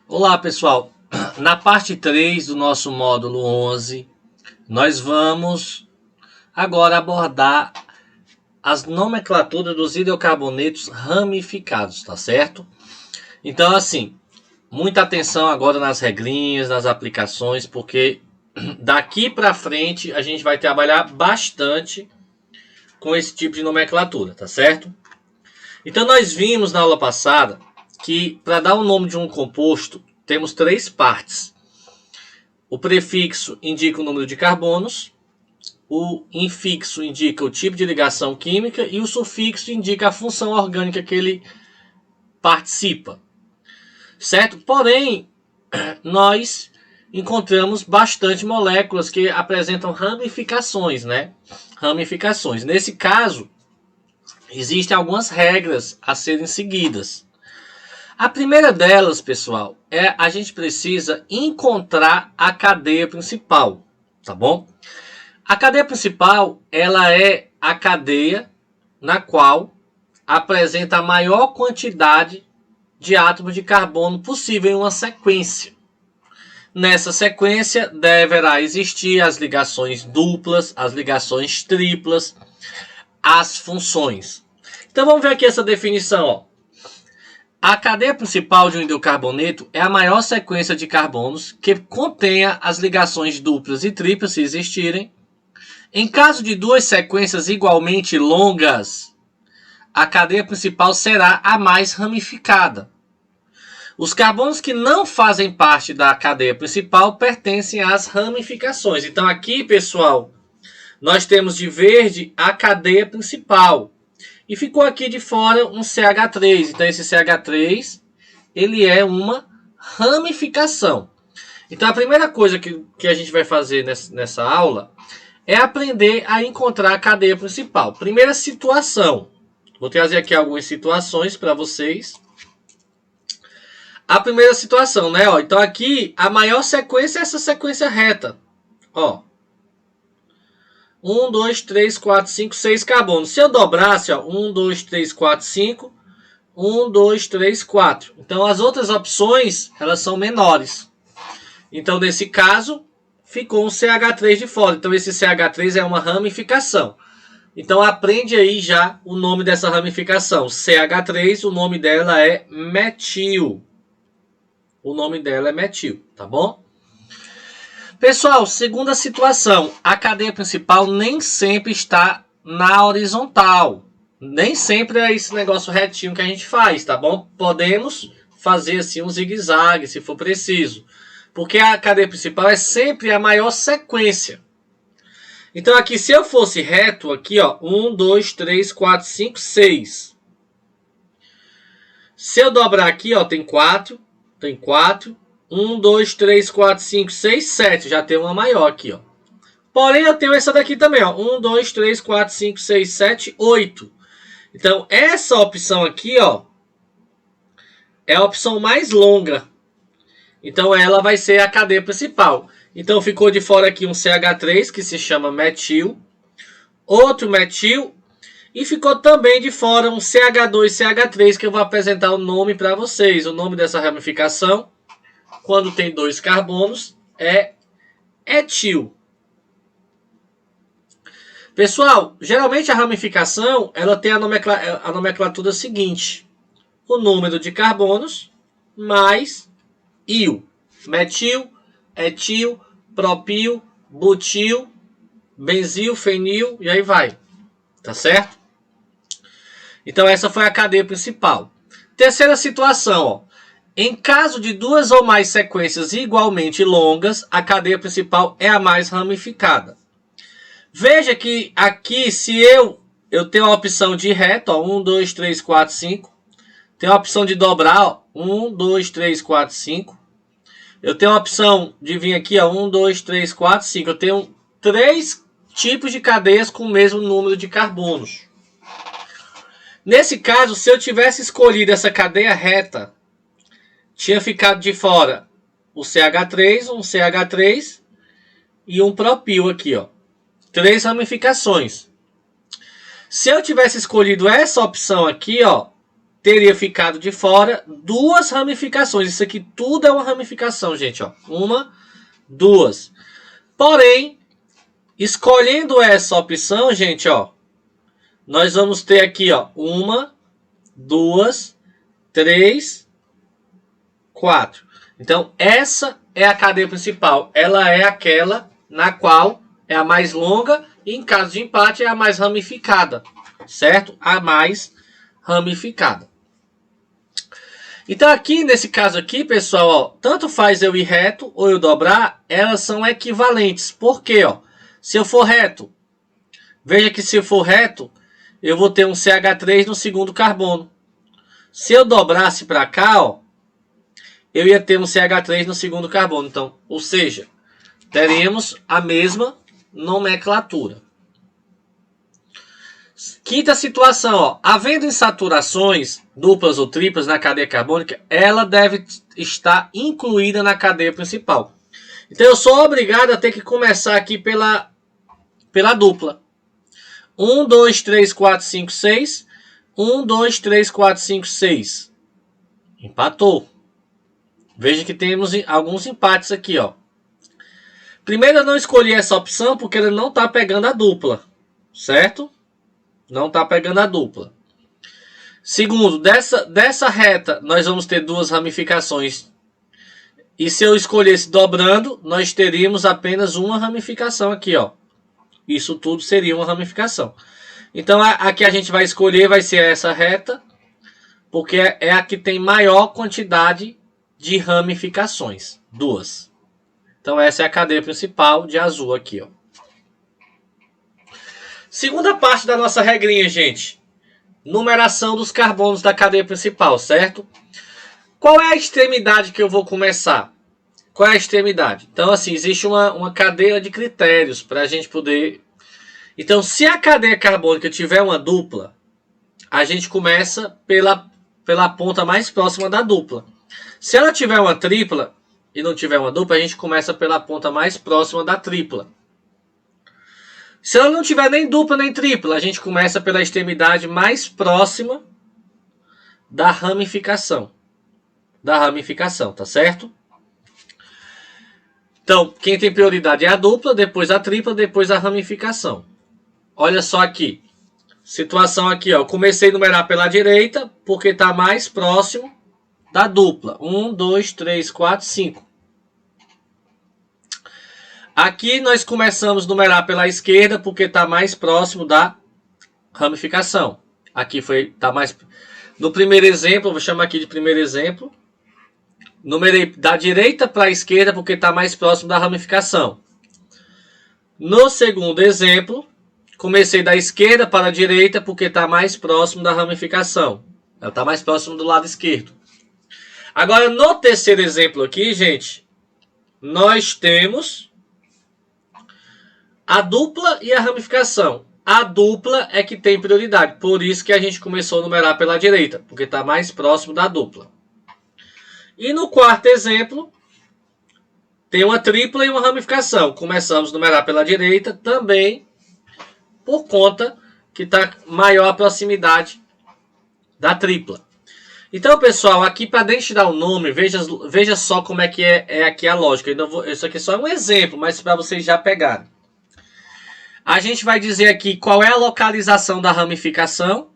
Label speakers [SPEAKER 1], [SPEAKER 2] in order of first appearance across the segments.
[SPEAKER 1] Olá, pessoal. Na parte 3 do nosso módulo 11, nós vamos agora abordar as nomenclaturas dos hidrocarbonetos ramificados, tá certo? Então, assim, muita atenção agora nas regrinhas, nas aplicações, porque daqui para frente a gente vai trabalhar bastante com esse tipo de nomenclatura, tá certo? Então, nós vimos na aula passada que para dar o nome de um composto, temos três partes. O prefixo indica o número de carbonos, o infixo indica o tipo de ligação química e o sufixo indica a função orgânica que ele participa, certo? Porém, nós encontramos bastante moléculas que apresentam ramificações, né? Ramificações. Nesse caso, existem algumas regras a serem seguidas. A primeira delas, pessoal, é a gente precisa encontrar a cadeia principal, tá bom? A cadeia principal, ela é a cadeia na qual apresenta a maior quantidade de átomos de carbono possível em uma sequência. Nessa sequência, deverá existir as ligações duplas, as ligações triplas, as funções. Então, vamos ver aqui essa definição, ó. A cadeia principal de um hidrocarboneto é a maior sequência de carbonos que contenha as ligações duplas e triplas, se existirem. Em caso de duas sequências igualmente longas, a cadeia principal será a mais ramificada. Os carbonos que não fazem parte da cadeia principal pertencem às ramificações. Então aqui, pessoal, nós temos de verde a cadeia principal. E ficou aqui de fora um CH3. Então esse CH3, ele é uma ramificação. Então a primeira coisa que a gente vai fazer nessa aula é aprender a encontrar a cadeia principal. Primeira situação. Vou trazer aqui algumas situações para vocês. A primeira situação, né? Ó, então aqui a maior sequência é essa sequência reta. Ó. 1, 2, 3, 4, 5, 6 carbonos. Se eu dobrasse, ó, 1, 2, 3, 4, 5. 1, 2, 3, 4. Então as outras opções, elas são menores. Então nesse caso, ficou um CH3 de fora. Então esse CH3 é uma ramificação. Então aprende aí já o nome dessa ramificação. CH3, o nome dela é metil. O nome dela é metil, tá bom? Pessoal, segunda situação. A cadeia principal nem sempre está na horizontal. Nem sempre é esse negócio retinho que a gente faz, tá bom? Podemos fazer assim um zigue-zague, se for preciso. Porque a cadeia principal é sempre a maior sequência. Então aqui, se eu fosse reto, aqui ó, 1, 2, 3, 4, 5, 6. Se eu dobrar aqui, ó, tem 4. Tem 4. 1, 2, 3, 4, 5, 6, 7. Já tem uma maior aqui, ó. Porém, eu tenho essa daqui também, ó. 1, 2, 3, 4, 5, 6, 7, 8. Então, essa opção aqui, ó, é a opção mais longa. Então, ela vai ser a cadeia principal. Então, ficou de fora aqui um CH3, que se chama metil. Outro metil. E ficou também de fora um CH2, CH3, que eu vou apresentar o nome para vocês. O nome dessa ramificação, quando tem dois carbonos, é etil. Pessoal, geralmente a ramificação ela tem a nomenclatura seguinte. O número de carbonos mais íon. Metil, etil, propil, butil, benzil, fenil e aí vai. Tá certo? Então essa foi a cadeia principal. Terceira situação, ó. Em caso de duas ou mais sequências igualmente longas, a cadeia principal é a mais ramificada. Veja que aqui, se eu tenho a opção de reto, ó, 1, 2, 3, 4, 5. Tenho a opção de dobrar, ó, 1, 2, 3, 4, 5. Eu tenho a opção de vir aqui, ó, 1, 2, 3, 4, 5. Eu tenho 3 tipos de cadeias com o mesmo número de carbonos. Nesse caso, se eu tivesse escolhido essa cadeia reta, tinha ficado de fora o CH3, um CH3 e um propil aqui, ó. 3 ramificações. Se eu tivesse escolhido essa opção aqui, ó, teria ficado de fora duas ramificações. Isso aqui tudo é uma ramificação, gente. Ó. Uma, duas. Porém, escolhendo essa opção, gente, ó, nós vamos ter aqui, ó, uma, duas, três, quatro. Então, essa é a cadeia principal. Ela é aquela na qual é a mais longa e, em caso de empate, é a mais ramificada. Certo? A mais ramificada. Então, aqui, nesse caso aqui, pessoal, ó, tanto faz eu ir reto ou eu dobrar, elas são equivalentes. Por quê? Ó? Se eu for reto, veja que se eu for reto, eu vou ter um CH3 no segundo carbono. Se eu dobrasse para cá, ó, eu ia ter um CH3 no segundo carbono. Então, ou seja, teremos a mesma nomenclatura. Quinta situação, ó, havendo insaturações duplas ou triplas na cadeia carbônica, ela deve estar incluída na cadeia principal. Então eu sou obrigado a ter que começar aqui pela dupla. 1, 2, 3, 4, 5, 6. 1, 2, 3, 4, 5, 6. Empatou. Veja que temos alguns empates aqui, ó. Primeiro eu não escolhi essa opção porque ele não está pegando a dupla, certo? Não está pegando a dupla. Segundo, dessa reta, nós vamos ter duas ramificações. E se eu escolhesse dobrando, nós teríamos apenas uma ramificação aqui, ó. Isso tudo seria uma ramificação. Então, a que a gente vai escolher vai ser essa reta, porque é a que tem maior quantidade de ramificações. Duas. Então, essa é a cadeia principal de azul aqui, ó. Segunda parte da nossa regrinha, gente. Numeração dos carbonos da cadeia principal, certo? Qual é a extremidade que eu vou começar? Qual é a extremidade? Então, assim, existe uma cadeia de critérios para a gente poder... Então, se a cadeia carbônica tiver uma dupla, a gente começa pela ponta mais próxima da dupla. Se ela tiver uma tripla e não tiver uma dupla, a gente começa pela ponta mais próxima da tripla. Se ela não tiver nem dupla nem tripla, a gente começa pela extremidade mais próxima da ramificação. Tá certo? Então, quem tem prioridade é a dupla, depois a tripla, depois a ramificação. Olha só aqui. Situação aqui, ó. Comecei a numerar pela direita, porque está mais próximo da dupla. 1, 2, 3, 4, 5. Aqui nós começamos a numerar pela esquerda, porque está mais próximo da ramificação. Aqui está mais... No primeiro exemplo, vou chamar aqui de primeiro exemplo. Numerei da direita para a esquerda, porque está mais próximo da ramificação. No segundo exemplo, comecei da esquerda para a direita, porque está mais próximo da ramificação. Ela está mais próximo do lado esquerdo. Agora, no terceiro exemplo aqui, gente, nós temos a dupla e a ramificação. A dupla é que tem prioridade. Por isso que a gente começou a numerar pela direita, porque está mais próximo da dupla. E no quarto exemplo, tem uma tripla e uma ramificação. Começamos a numerar pela direita também, por conta que está maior a proximidade da tripla. Então, pessoal, aqui para identificar o nome, veja só como é que é aqui a lógica. Isso aqui só é um exemplo, mas para vocês já pegarem. A gente vai dizer aqui qual é a localização da ramificação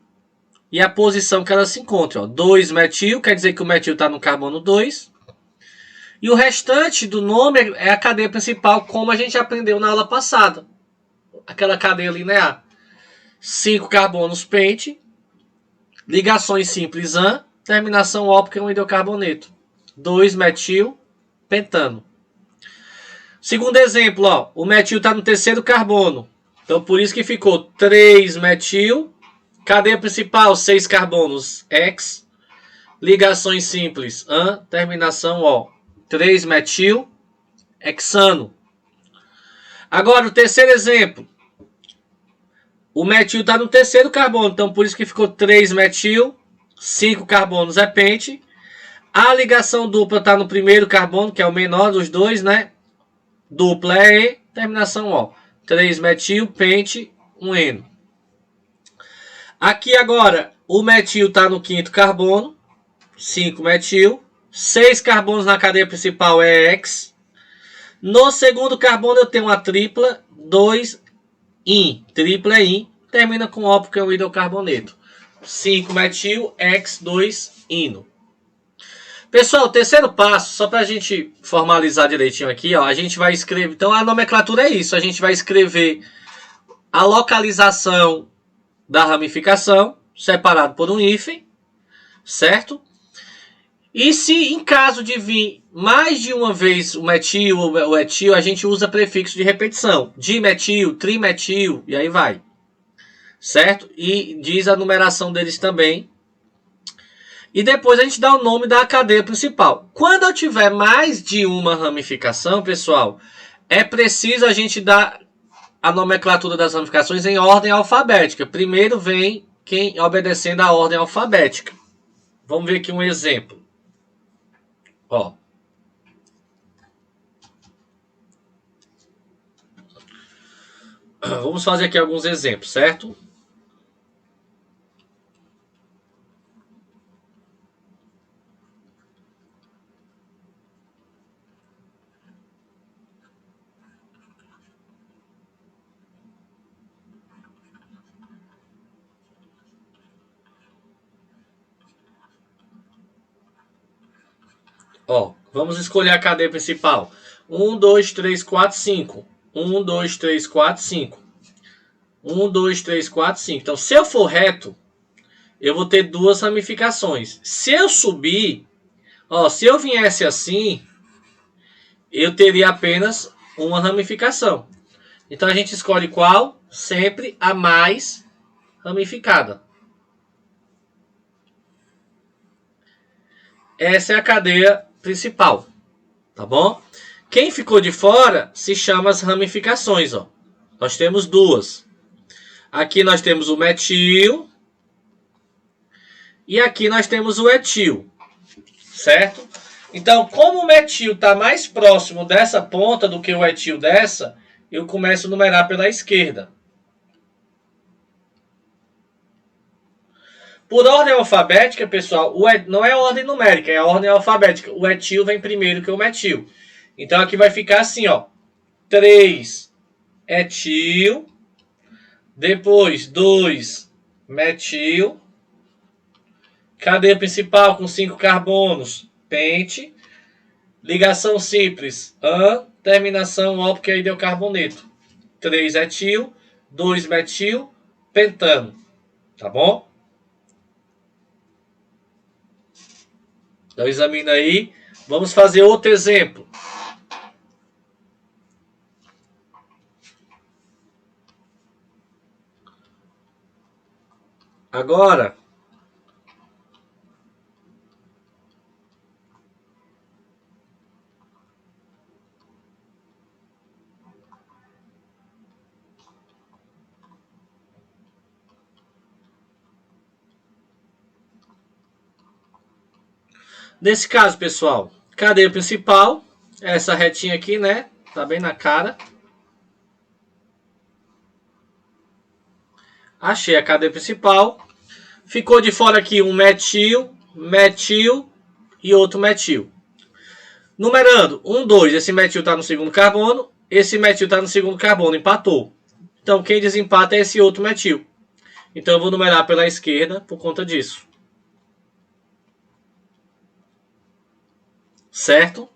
[SPEAKER 1] e a posição que ela se encontra. 2-metil, quer dizer que o metil está no carbono 2. E o restante do nome é a cadeia principal, como a gente aprendeu na aula passada. Aquela cadeia linear. 5 carbonos pente, ligações simples AN, terminação óptica um hidrocarboneto. 2-metil pentano. Segundo exemplo, ó, o metil está no terceiro carbono. Então, por isso que ficou 3-metil, cadeia principal, 6 carbonos, X, ligações simples, AN, terminação O, 3-metil, hexano. Agora, o terceiro exemplo, o metil está no terceiro carbono, então por isso que ficou 3-metil, 5 carbonos é pente, a ligação dupla está no primeiro carbono, que é o menor dos dois, né? Dupla é E, terminação O. 3-metil, pente, um eno. Aqui agora, O metil está no quinto carbono, 5 metil. 6 carbonos na cadeia principal é X. No segundo carbono eu tenho uma tripla, 2 in. Tripla é in. Termina com O porque é o hidrocarboneto. 5 metil, X, 2 ino. Pessoal, o terceiro passo, só para a gente formalizar direitinho aqui, ó, a gente vai escrever. Então a nomenclatura é isso. A gente vai escrever a localização da ramificação, separado por um hífen, certo? E se em caso de vir mais de uma vez o metil ou o etil, a gente usa prefixo de repetição. Dimetil, trimetil, e aí vai. Certo? E diz a numeração deles também. E depois a gente dá o nome da cadeia principal. Quando eu tiver mais de uma ramificação, pessoal, é preciso a gente dar a nomenclatura das ramificações em ordem alfabética. Primeiro vem quem obedecendo a ordem alfabética. Vamos ver aqui um exemplo. Ó. Vamos fazer aqui alguns exemplos, certo? Ó, vamos escolher a cadeia principal. 1, 2, 3, 4, 5. 1, 2, 3, 4, 5. 1, 2, 3, 4, 5. Então, se eu for reto, eu vou ter duas ramificações. Se eu subir, ó, se eu viesse assim, eu teria apenas uma ramificação. Então, a gente escolhe qual? Sempre a mais ramificada. Essa é a cadeia principal, tá bom? Quem ficou de fora se chama as ramificações, ó. Nós temos duas. Aqui nós temos o metil e aqui nós temos o etil, certo? Então, como o metil está mais próximo dessa ponta do que o etil dessa, eu começo a numerar pela esquerda. Por ordem alfabética, pessoal, não é ordem numérica, é a ordem alfabética. O etil vem primeiro que o metil. Então aqui vai ficar assim, ó. 3 etil, depois 2 metil, cadeia principal com 5 carbonos, pente, ligação simples, an, terminação O porque é hidrocarboneto. 3 etil, 2 metil, pentano, tá bom? Então examina aí. Vamos fazer outro exemplo. Agora, nesse caso, pessoal, cadeia principal, essa retinha aqui, né? Tá bem na cara. Achei a cadeia principal. Ficou de fora aqui um metil, metil e outro metil. Numerando, 1, 2, esse metil está no segundo carbono, esse metil está no segundo carbono, empatou. Então quem desempata é esse outro metil. Então eu vou numerar pela esquerda por conta disso. Certo?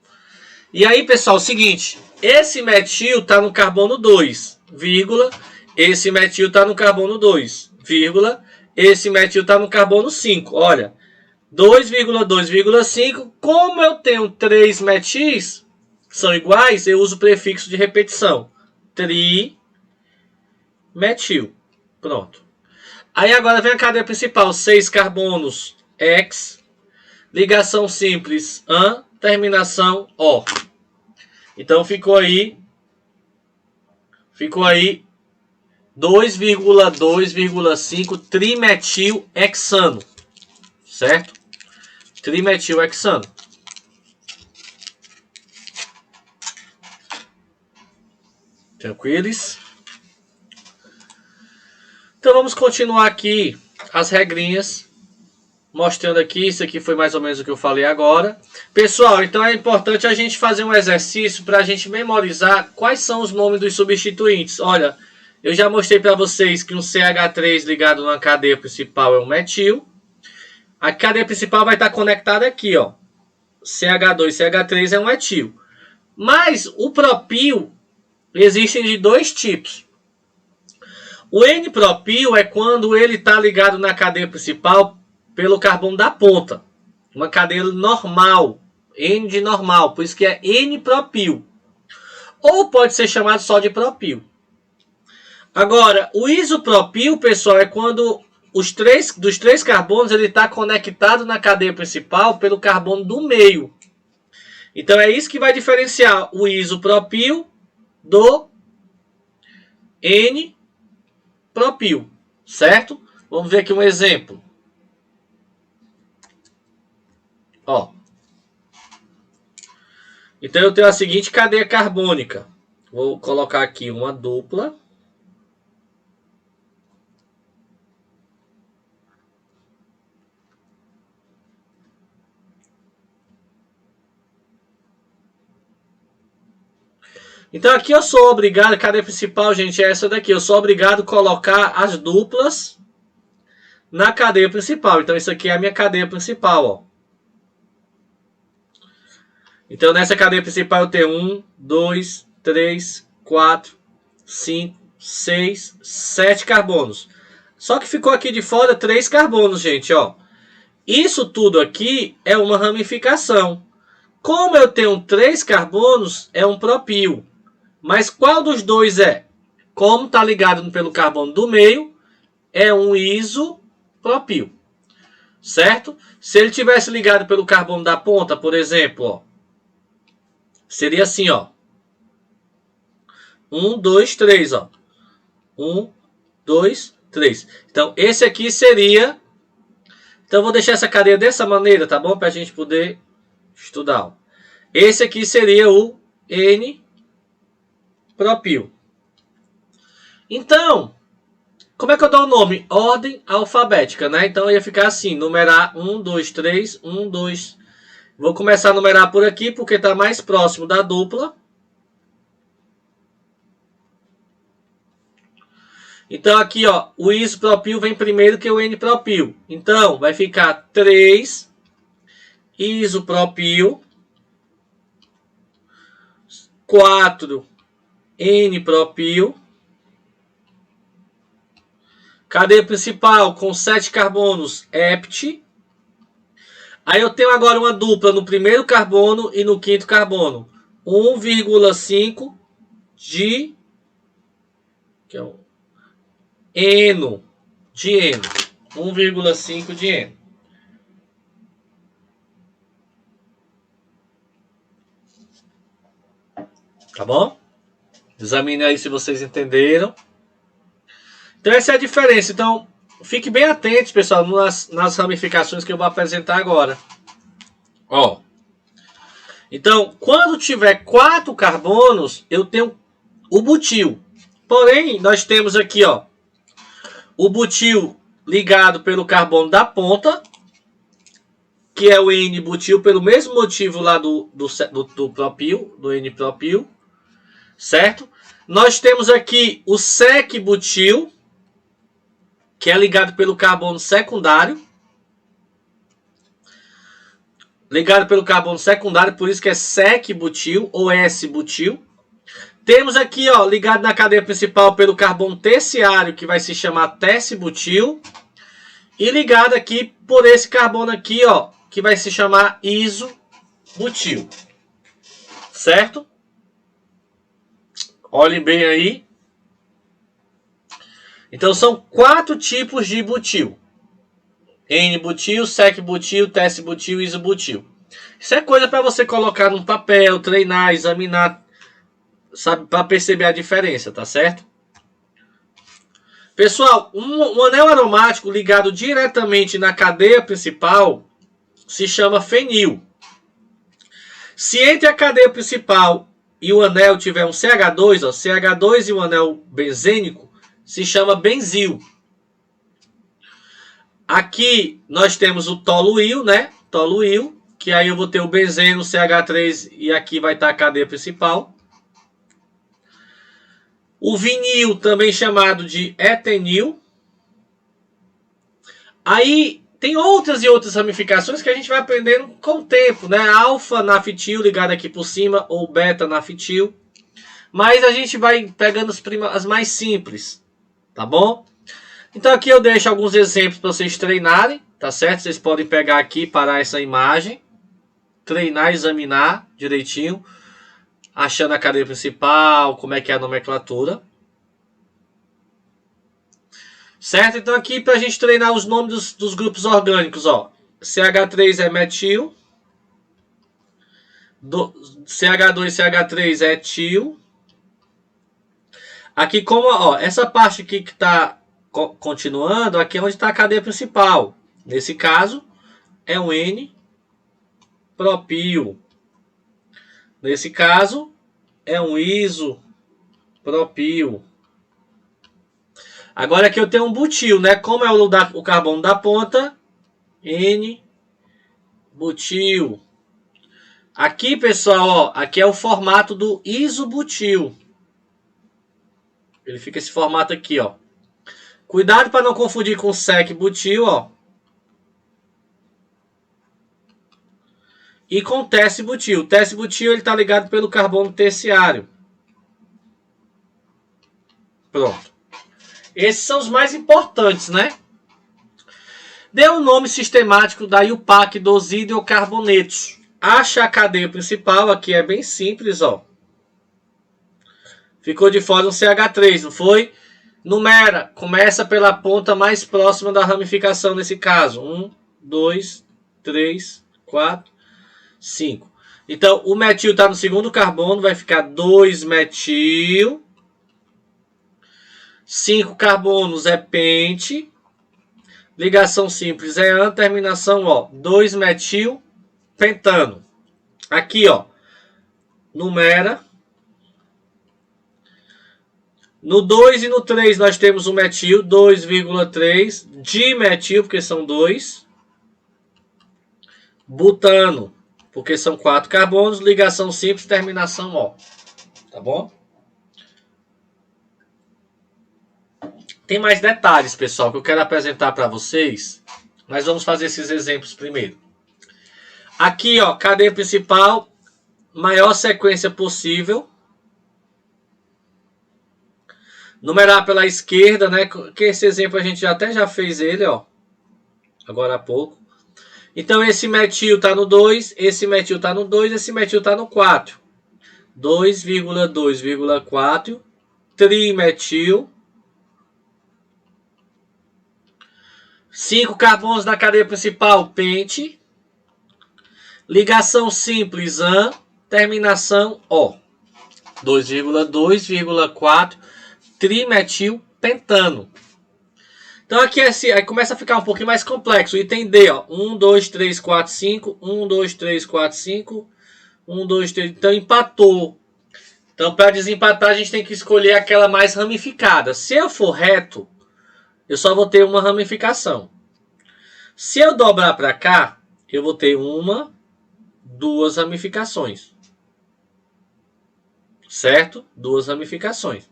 [SPEAKER 1] E aí, pessoal, é o seguinte, esse metil está no carbono 2, vírgula, esse metil está no carbono 2, vírgula, esse metil está no carbono 5. Olha, 2,2,5. Como eu tenho 3 metis, são iguais, eu uso o prefixo de repetição. Trimetil. Pronto. Aí agora vem a cadeia principal. 6 carbonos, X. Ligação simples, AN. Terminação, O. Então ficou aí 2,2,5 trimetilhexano. Certo? Trimetilhexano. Tranquilos? Então vamos continuar aqui as regrinhas, mostrando aqui, isso aqui foi mais ou menos o que eu falei agora. Pessoal, então é importante a gente fazer um exercício para a gente memorizar quais são os nomes dos substituintes. Olha, eu já mostrei para vocês que um CH3 ligado numa cadeia principal é um metil. A cadeia principal vai estar conectada aqui, ó. CH2, CH3 é um etil. Mas o propil existem de dois tipos. O N-propil é quando ele está ligado na cadeia principal pelo carbono da ponta. Uma cadeia normal. N de normal. Por isso que é N-propil. Ou pode ser chamado só de propil. Agora, o isopropil, pessoal, é quando dos três carbonos ele está conectado na cadeia principal pelo carbono do meio. Então é isso que vai diferenciar o isopropil do N-propil, certo? Vamos ver aqui um exemplo. Ó. Então eu tenho a seguinte cadeia carbônica. Vou colocar aqui uma dupla. Então aqui eu sou obrigado, a cadeia principal, gente, é essa daqui. Eu sou obrigado a colocar as duplas na cadeia principal. Então isso aqui é a minha cadeia principal, ó. Então nessa cadeia principal eu tenho 1, 2, 3, 4, 5, 6, 7 carbonos. Só que ficou aqui de fora 3 carbonos, gente, ó. Isso tudo aqui é uma ramificação. Como eu tenho 3 carbonos, é um propil. Mas qual dos dois é? Como está ligado pelo carbono do meio, é um isopropil. Certo? Se ele tivesse ligado pelo carbono da ponta, por exemplo, ó, seria assim, ó. 1, 2, 3, ó. 1, 2, 3. Então, esse aqui seria... Então, eu vou deixar essa cadeia dessa maneira, tá bom? Para a gente poder estudar. Ó. Esse aqui seria o N-propil. Então, como é que eu dou o nome? Ordem alfabética, né? Então, ia ficar assim, numerar 1, 2, 3, 1, 2. Vou começar a numerar por aqui, porque está mais próximo da dupla. Então, aqui, ó, o isopropil vem primeiro que o N-propil. Então, vai ficar 3 isopropil, 4 N-propil. Cadeia principal com 7 carbonos, hept. Aí eu tenho agora uma dupla no primeiro carbono e no quinto carbono. 1,5 de... que é o eno, de eno. 1,5 de eno. Tá bom? Examine aí se vocês entenderam. Então essa é a diferença. Então fique bem atentos, pessoal, nas ramificações que eu vou apresentar agora. Ó. Então, quando tiver 4 carbonos, eu tenho o butil. Porém, nós temos aqui, ó, o butil ligado pelo carbono da ponta, que é o N-butil, pelo mesmo motivo lá do propil, do N-propil, certo? Nós temos aqui o sec-butil, que é ligado pelo carbono secundário. Ligado pelo carbono secundário, por isso que é sec-butil ou S-butil. Temos aqui, ó, ligado na cadeia principal pelo carbono terciário, que vai se chamar tess-butil. E ligado aqui por esse carbono aqui, ó, que vai se chamar iso-butil. Certo? Olhem bem aí. Então são 4 tipos de butil. N-butil, sec-butil, tess-butil e iso-butil. Isso é coisa para você colocar num papel, treinar, examinar, sabe, para perceber a diferença, tá certo? Pessoal, um anel aromático ligado diretamente na cadeia principal se chama fenil. Se entre a cadeia principal e o anel tiver um CH2, ó, CH2 e um anel benzênico, se chama benzil. Aqui nós temos o toluil, né? Toluil, que aí eu vou ter o benzeno, CH3, e aqui vai estar a cadeia principal. O vinil, também chamado de etenil. Aí tem outras e outras ramificações que a gente vai aprendendo com o tempo, né? Alfa-naftil ligado aqui por cima, ou beta-naftil. Mas a gente vai pegando as mais simples, tá bom? Então aqui eu deixo alguns exemplos para vocês treinarem, tá certo? Vocês podem pegar aqui, parar essa imagem, treinar, examinar direitinho, achando a cadeia principal, como é que é a nomenclatura. Certo? Então aqui para a gente treinar os nomes dos grupos orgânicos, ó. CH3 é metil, CH2 CH3 é etil. Aqui como, ó, essa parte aqui que está continuando, aqui é onde está a cadeia principal. Nesse caso, é um N-propil. Nesse caso, é um isopropil. Agora aqui eu tenho um butil, né? Como é o carbono da ponta, N-butil. Aqui, pessoal, ó, aqui é o formato do isobutil. Ele fica esse formato aqui, ó. Cuidado para não confundir com sec-butil, ó. E com tesse-butil. O tesse-butil ele tá ligado pelo carbono terciário. Pronto. Esses são os mais importantes, né? Deu o nome sistemático da IUPAC dos hidrocarbonetos. Acha a cadeia principal, aqui é bem simples, ó. Ficou de fora um CH3, não foi? Numera, começa pela ponta mais próxima da ramificação nesse caso. 1, 2, 3, 4, 5. Então, o metil está no segundo carbono, vai ficar 2-metil. 5 carbonos é pente. Ligação simples é an, terminação, ó, 2-metil pentano. Aqui, ó, numera. No 2 e no 3 nós temos o metil, 2,3, dimetil, porque são 2, butano, porque são 4 carbonos, ligação simples, terminação O, tá bom? Tem mais detalhes, pessoal, que eu quero apresentar para vocês, mas vamos fazer esses exemplos primeiro. Aqui, ó, cadeia principal, maior sequência possível. Numerar pela esquerda, né? Que esse exemplo a gente até já fez ele, ó. Agora há pouco. Então esse metil está no 2, esse metil está no 2, esse metil está no 4. 2,2,4. Trimetil. 5 carbonos na cadeia principal, pente. Ligação simples, an. Terminação, O. 2,2,4. Trimetil pentano. Então aqui aí começa a ficar um pouquinho mais complexo. Item D, ó. 1, 2, 3, 4, 5. 1, 2, 3, 4, 5. 1, 2, 3. Então empatou. Então para desempatar a gente tem que escolher aquela mais ramificada. Se eu for reto, eu só vou ter uma ramificação. Se eu dobrar para cá, eu vou ter uma, duas ramificações. Certo? Duas ramificações.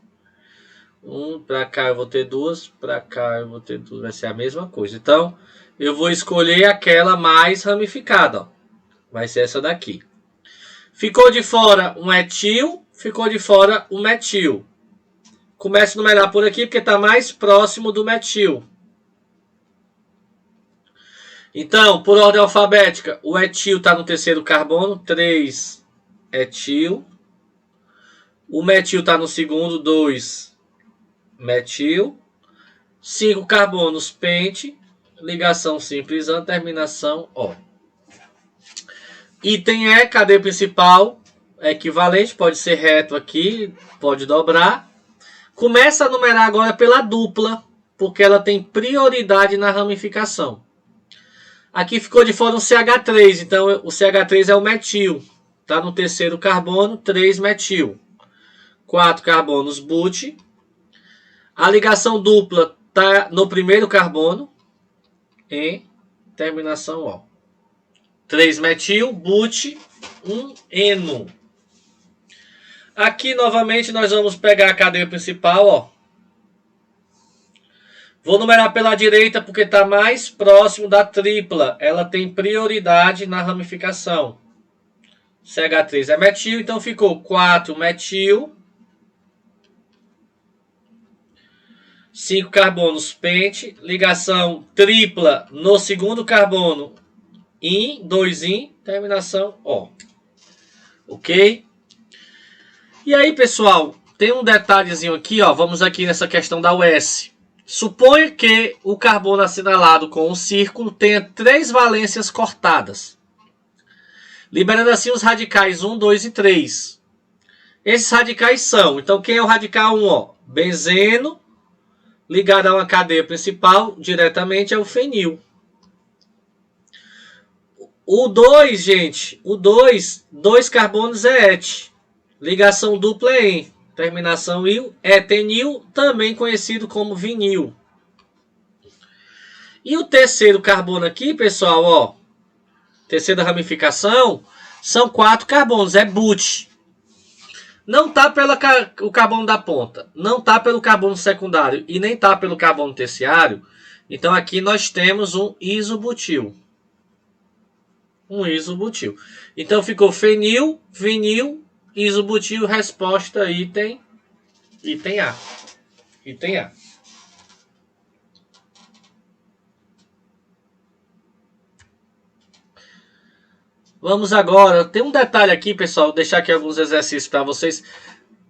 [SPEAKER 1] Para cá eu vou ter duas, para cá eu vou ter duas, vai ser a mesma coisa. Então, eu vou escolher aquela mais ramificada, ó. Vai ser essa daqui. Ficou de fora um etil, ficou de fora um metil. Começo a numerar por aqui porque está mais próximo do metil. Então, por ordem alfabética, o etil está no terceiro carbono, 3 etil. O metil está no segundo, 2 metil, 5 carbonos pente, ligação simples an, terminação O. Item E, cadeia principal, é equivalente, pode ser reto aqui, pode dobrar. Começa a numerar agora pela dupla, porque ela tem prioridade na ramificação. Aqui ficou de fora um CH3, então o CH3 é o metil, está no terceiro carbono, 3 metil. 4 carbonos but. A ligação dupla está no primeiro carbono, em, terminação O. 3-metil, but, 1-eno. Aqui, novamente, nós vamos pegar a cadeia principal, ó. Vou numerar pela direita porque está mais próximo da tripla. Ela tem prioridade na ramificação. CH3 é metil, então ficou 4-metil. 5 carbonos pente. Ligação tripla no segundo carbono. In, 2-in, terminação O. Ok? E aí, pessoal, tem um detalhezinho aqui, ó. Vamos aqui nessa questão da US. Suponha que o carbono assinalado com um círculo tenha 3 valências cortadas, liberando assim os radicais 1, 2 e 3. Esses radicais são, então quem é o radical 1? Ó, benzeno, ligado a uma cadeia principal, diretamente é o fenil. O 2, gente, o 2 carbonos é et, ligação dupla é en. Terminação il, etenil, também conhecido como vinil. E o terceiro carbono aqui, pessoal, ó, terceira ramificação, são 4 carbonos, é but. Não tá pelo o carbono da ponta, não tá pelo carbono secundário e nem tá pelo carbono terciário. Então aqui nós temos um isobutil. Então ficou fenil, vinil, isobutil, resposta item A. Item A. Vamos agora, tem um detalhe aqui, pessoal, vou deixar aqui alguns exercícios para vocês.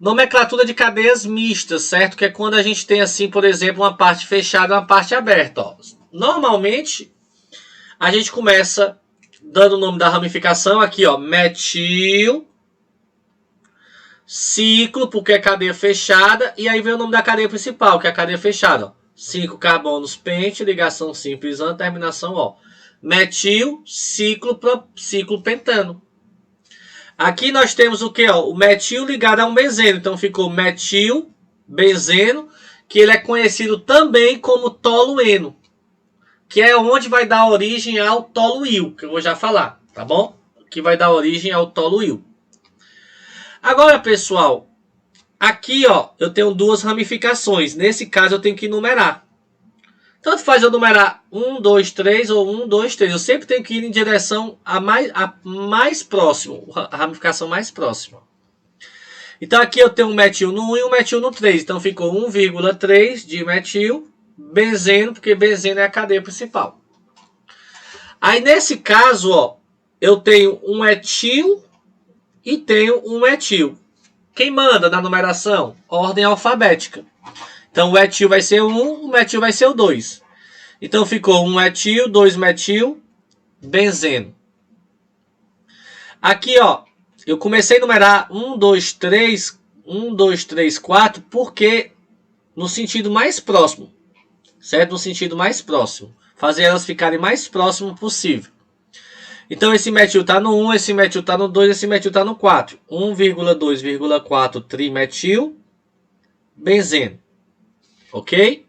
[SPEAKER 1] Nomenclatura de cadeias mistas, certo? Que é quando a gente tem assim, por exemplo, uma parte fechada e uma parte aberta. Ó. Normalmente, a gente começa dando o nome da ramificação aqui, ó, metil, ciclo, porque é cadeia fechada, e aí vem o nome da cadeia principal, que é a cadeia fechada. Ó. 5 carbonos pente, ligação simples an, terminação O. Metil, ciclo pentano. Aqui nós temos o que? O metil ligado a um benzeno. Então ficou metil, benzeno, que ele é conhecido também como tolueno, que é onde vai dar origem ao toluil, que eu vou já falar, tá bom? Que vai dar origem ao toluil. Agora, pessoal, aqui ó, eu tenho 2 ramificações. Nesse caso, eu tenho que numerar. Tanto faz eu numerar 1, 2, 3 ou 1, 2, 3. Eu sempre tenho que ir em direção a mais próximo, a ramificação mais próxima. Então aqui eu tenho um metil no 1 e um metil no 3. Então ficou 1,3 de metil, benzeno, porque benzeno é a cadeia principal. Aí nesse caso, ó, eu tenho um etil e tenho um metil. Quem manda na numeração? Ordem alfabética. Então o etil vai ser o 1, o metil vai ser o 2. Então ficou 1 etil, 2 metil, benzeno. Aqui, ó, eu comecei a numerar 1, 2, 3, 1, 2, 3, 4, porque no sentido mais próximo, certo? No sentido mais próximo. Fazer elas ficarem mais próximo possível. Então esse metil está no 1, esse metil está no 2, esse metil está no 4. 1,2,4 trimetil, benzeno. Ok?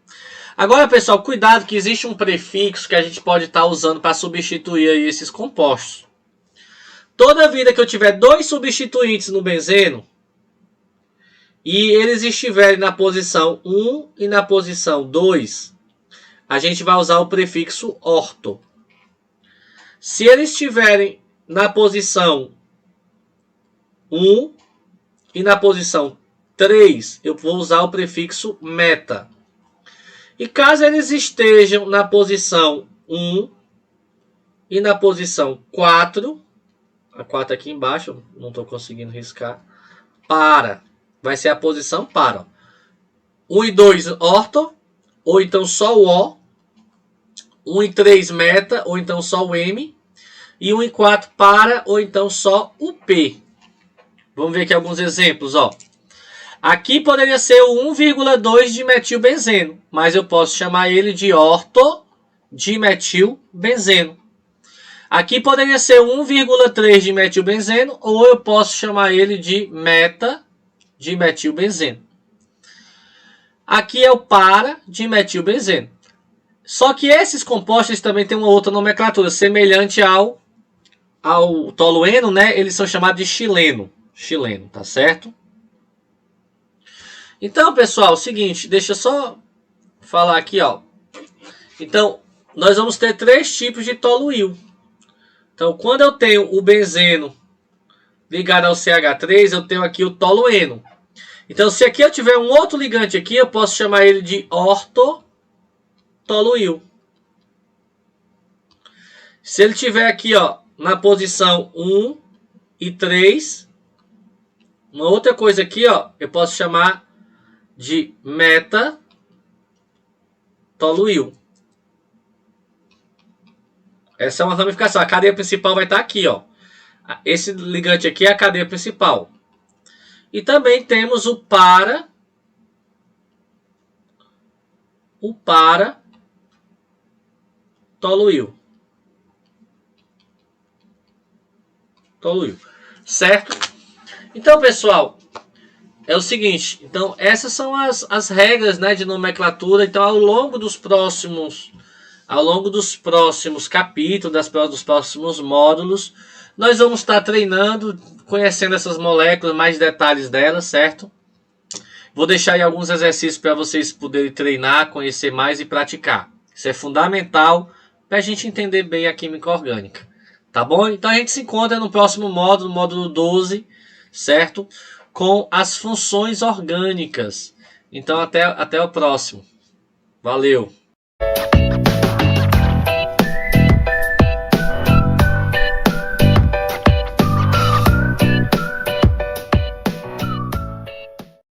[SPEAKER 1] Agora, pessoal, cuidado que existe um prefixo que a gente pode estar usando para substituir aí esses compostos. Toda vida que eu tiver 2 substituintes no benzeno e eles estiverem na posição 1 e na posição 2, a gente vai usar o prefixo orto. Se eles estiverem na posição 1 e na posição 3, eu vou usar o prefixo meta. E caso eles estejam na posição 1 e na posição 4, a 4 aqui embaixo, não estou conseguindo riscar, para, vai ser a posição para. 1 e 2 orto, ou então só o O. 1 e 3 meta, ou então só o M. E 1 e 4 para, ou então só o P. Vamos ver aqui alguns exemplos, ó. Aqui poderia ser o 1,2 de metilbenzeno, mas eu posso chamar ele de ortodimetilbenzeno. Aqui poderia ser 1,3 de metilbenzeno, ou eu posso chamar ele de meta-dimetilbenzeno. Aqui é o para-dimetilbenzeno. Só que esses compostos também têm uma outra nomenclatura, semelhante ao tolueno, né? Eles são chamados de xileno. Xileno, tá certo? Então, pessoal, é o seguinte, deixa eu só falar aqui, ó. Então, nós vamos ter 3 tipos de toluil. Então, quando eu tenho o benzeno ligado ao CH3, eu tenho aqui o tolueno. Então, se aqui eu tiver um outro ligante aqui, eu posso chamar ele de ortotoluil. Se ele tiver aqui, ó, na posição 1 e 3, uma outra coisa aqui, ó, eu posso chamar de metatoluil. Essa é uma ramificação. A cadeia principal vai estar aqui, ó. Esse ligante aqui é a cadeia principal. E também temos o para-toluil. Certo? Então, pessoal, é o seguinte. Então, essas são as regras, né, de nomenclatura. Então, ao longo dos próximos capítulos, dos próximos módulos, nós vamos estar treinando, conhecendo essas moléculas, mais detalhes delas, certo? Vou deixar aí alguns exercícios para vocês poderem treinar, conhecer mais e praticar. Isso é fundamental para a gente entender bem a química orgânica. Tá bom? Então a gente se encontra no próximo módulo, módulo 12, certo? Com as funções orgânicas. Então até o próximo. Valeu!